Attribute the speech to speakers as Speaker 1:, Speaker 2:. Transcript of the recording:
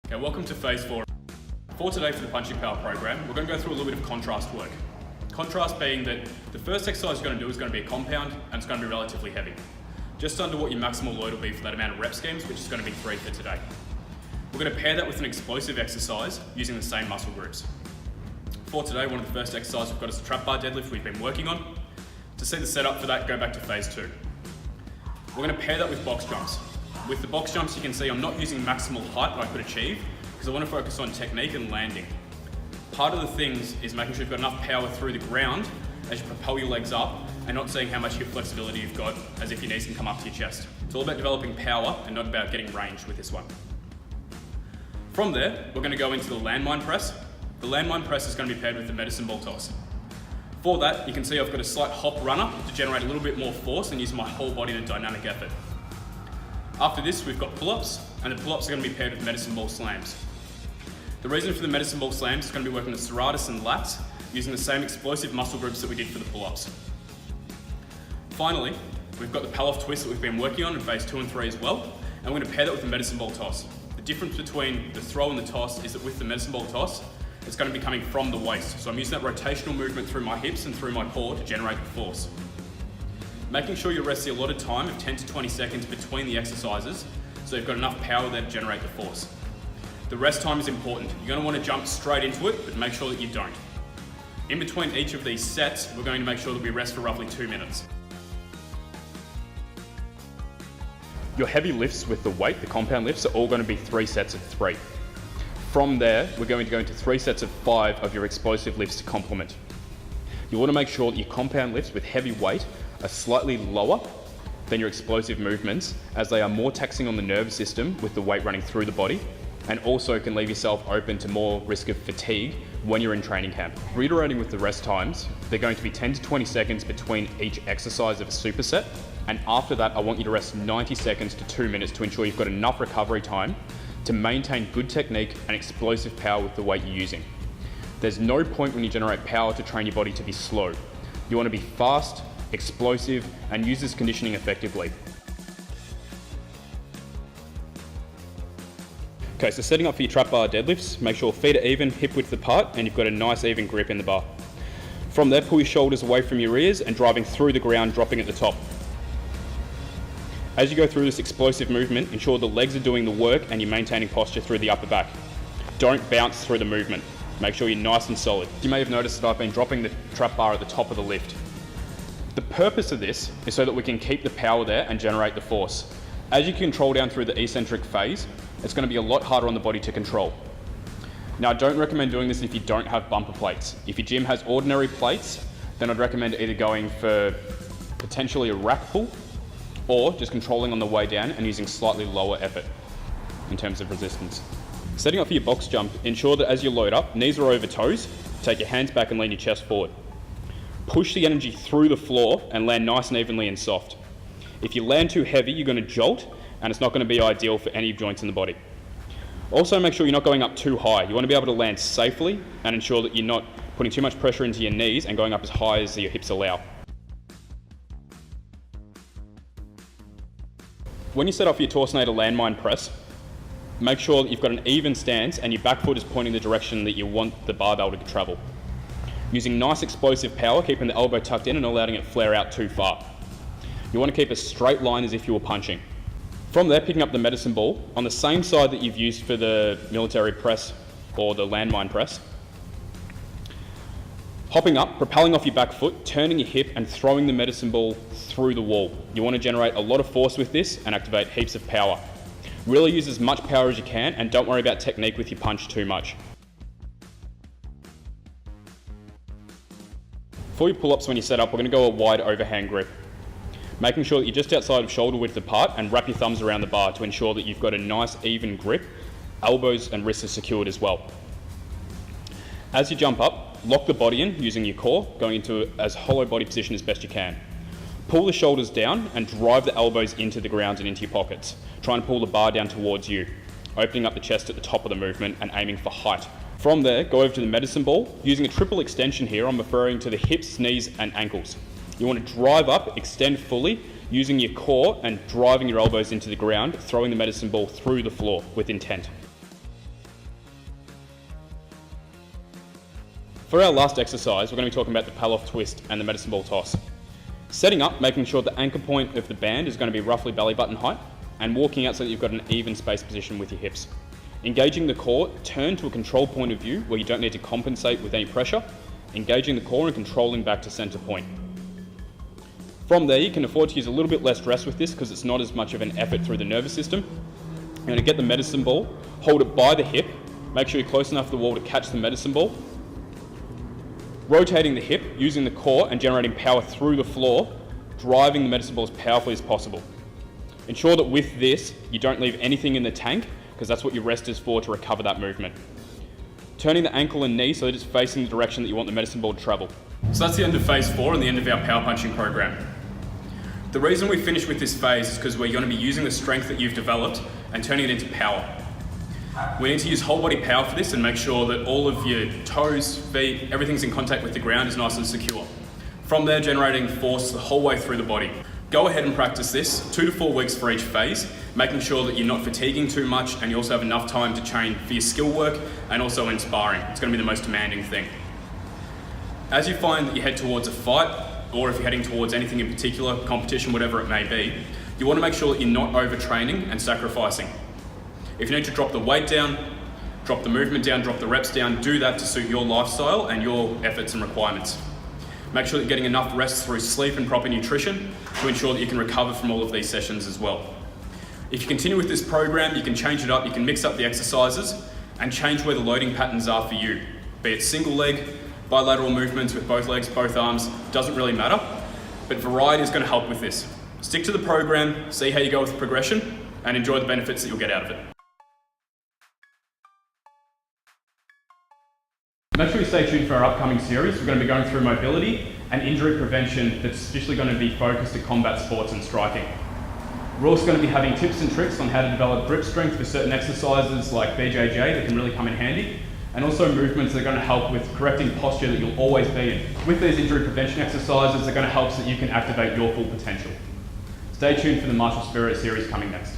Speaker 1: Okay, welcome to phase 4. For today for the punching power program, we're going to go through a little bit of contrast work. Contrast being that the first exercise you're going to do is going to be a compound and it's going to be relatively heavy. Just under what your maximal load will be for that amount of rep schemes, which is going to be 3 for today. We're going to pair that with an explosive exercise using the same muscle groups. For today, one of the first exercises we've got is the trap bar deadlift we've been working on. To see the setup for that, go back to phase 2. We're going to pair that with box jumps. With the box jumps, you can see I'm not using maximal height that I could achieve because I want to focus on technique and landing. Part of the things is making sure you've got enough power through the ground as you propel your legs up and not seeing how much hip flexibility you've got as if your knees can come up to your chest. It's all about developing power and not about getting range with this one. From there, we're going to go into the landmine press. The landmine press is going to be paired with the medicine ball toss. For that, you can see I've got a slight hop runner to generate a little bit more force and use my whole body to dynamic effort. After this, we've got pull-ups, and the pull-ups are going to be paired with medicine ball slams. The reason for the medicine ball slams is going to be working the serratus and lats using the same explosive muscle groups that we did for the pull-ups. Finally, we've got the Pallof twist that we've been working on in phase 2 and 3 as well, and we're going to pair that with the medicine ball toss. The difference between the throw and the toss is that with the medicine ball toss, it's going to be coming from the waist. So I'm using that rotational movement through my hips and through my core to generate the force. Making sure you're resting a lot of time of 10 to 20 seconds between the exercises so you've got enough power there to generate the force. The rest time is important. You're going to want to jump straight into it, but make sure that you don't. In between each of these sets, we're going to make sure that we rest for roughly 2 minutes. Your heavy lifts with the weight, the compound lifts, are all going to be 3 sets of 3. From there, we're going to go into 3 sets of 5 of your explosive lifts to complement. You want to make sure that your compound lifts with heavy weight are slightly lower than your explosive movements, as they are more taxing on the nervous system with the weight running through the body, and also can leave yourself open to more risk of fatigue when you're in training camp. Reiterating with the rest times, they're going to be 10 to 20 seconds between each exercise of a superset, and after that I want you to rest 90 seconds to 2 minutes to ensure you've got enough recovery time to maintain good technique and explosive power with the weight you're using. There's no point when you generate power to train your body to be slow. You want to be fast, explosive, and use this conditioning effectively. Okay, so setting up for your trap bar deadlifts, make sure feet are even, hip width apart, and you've got a nice even grip in the bar. From there, pull your shoulders away from your ears and driving through the ground, dropping at the top. As you go through this explosive movement, ensure the legs are doing the work and you're maintaining posture through the upper back. Don't bounce through the movement. Make sure you're nice and solid. You may have noticed that I've been dropping the trap bar at the top of the lift. The purpose of this is so that we can keep the power there and generate the force. As you control down through the eccentric phase, it's going to be a lot harder on the body to control. Now, I don't recommend doing this if you don't have bumper plates. If your gym has ordinary plates, then I'd recommend either going for potentially a rack pull or just controlling on the way down and using slightly lower effort in terms of resistance. Setting up for your box jump, ensure that as you load up, knees are over toes, take your hands back and lean your chest forward. Push the energy through the floor and land nice and evenly and soft. If you land too heavy, you're going to jolt and it's not going to be ideal for any joints in the body. Also, make sure you're not going up too high. You want to be able to land safely and ensure that you're not putting too much pressure into your knees and going up as high as your hips allow. When you set up for your torsionator landmine press, make sure that you've got an even stance and your back foot is pointing the direction that you want the barbell to travel. Using nice explosive power, keeping the elbow tucked in and not letting it flare out too far. You want to keep a straight line as if you were punching. From there, picking up the medicine ball on the same side that you've used for the military press or the landmine press. Hopping up, propelling off your back foot, turning your hip and throwing the medicine ball through the wall. You want to generate a lot of force with this and activate heaps of power. Really use as much power as you can and don't worry about technique with your punch too much. For your pull-ups when you set up, we're going to go a wide overhand grip. Making sure that you're just outside of shoulder width apart and wrap your thumbs around the bar to ensure that you've got a nice even grip. Elbows and wrists are secured as well. As you jump up, lock the body in using your core, going into as hollow body position as best you can. Pull the shoulders down and drive the elbows into the ground and into your pockets. Try and pull the bar down towards you, opening up the chest at the top of the movement and aiming for height. From there, go over to the medicine ball. Using a triple extension here, I'm referring to the hips, knees and ankles. You want to drive up, extend fully, using your core and driving your elbows into the ground, throwing the medicine ball through the floor with intent. For our last exercise, we're going to be talking about the Pallof twist and the medicine ball toss. Setting up, making sure the anchor point of the band is going to be roughly belly button height, and walking out so that you've got an even space position with your hips. Engaging the core, turn to a control point of view where you don't need to compensate with any pressure, engaging the core and controlling back to center point. From there, you can afford to use a little bit less rest with this because it's not as much of an effort through the nervous system. You're going to get the medicine ball, hold it by the hip, make sure you're close enough to the wall to catch the medicine ball, rotating the hip, using the core and generating power through the floor, driving the medicine ball as powerfully as possible. Ensure that with this, you don't leave anything in the tank, because that's what your rest is for, to recover that movement. Turning the ankle and knee so that it's facing the direction that you want the medicine ball to travel. So that's the end of phase 4 and the end of our power punching program. The reason we finish with this phase is because we're going to be using the strength that you've developed and turning it into power. We need to use whole body power for this and make sure that all of your toes, feet, everything's in contact with the ground is nice and secure. From there, generating force the whole way through the body. Go ahead and practice this 2 to 4 weeks for each phase, making sure that you're not fatiguing too much and you also have enough time to train for your skill work and also in sparring. It's going to be the most demanding thing. As you find that you head towards a fight, or if you're heading towards anything in particular, competition, whatever it may be, you want to make sure that you're not overtraining and sacrificing. If you need to drop the weight down, drop the movement down, drop the reps down, do that to suit your lifestyle and your efforts and requirements. Make sure that you're getting enough rest through sleep and proper nutrition to ensure that you can recover from all of these sessions as well. If you continue with this program, you can change it up, you can mix up the exercises and change where the loading patterns are for you. Be it single leg, bilateral movements with both legs, both arms, doesn't really matter, but variety is going to help with this. Stick to the program, see how you go with the progression, and enjoy the benefits that you'll get out of it. Make sure you stay tuned for our upcoming series. We're going to be going through mobility and injury prevention that's especially going to be focused to combat sports and striking. We're also going to be having tips and tricks on how to develop grip strength for certain exercises like BJJ that can really come in handy, and also movements that are going to help with correcting posture that you'll always be in. With these injury prevention exercises, they're going to help so that you can activate your full potential. Stay tuned for the Martial Spirit series coming next.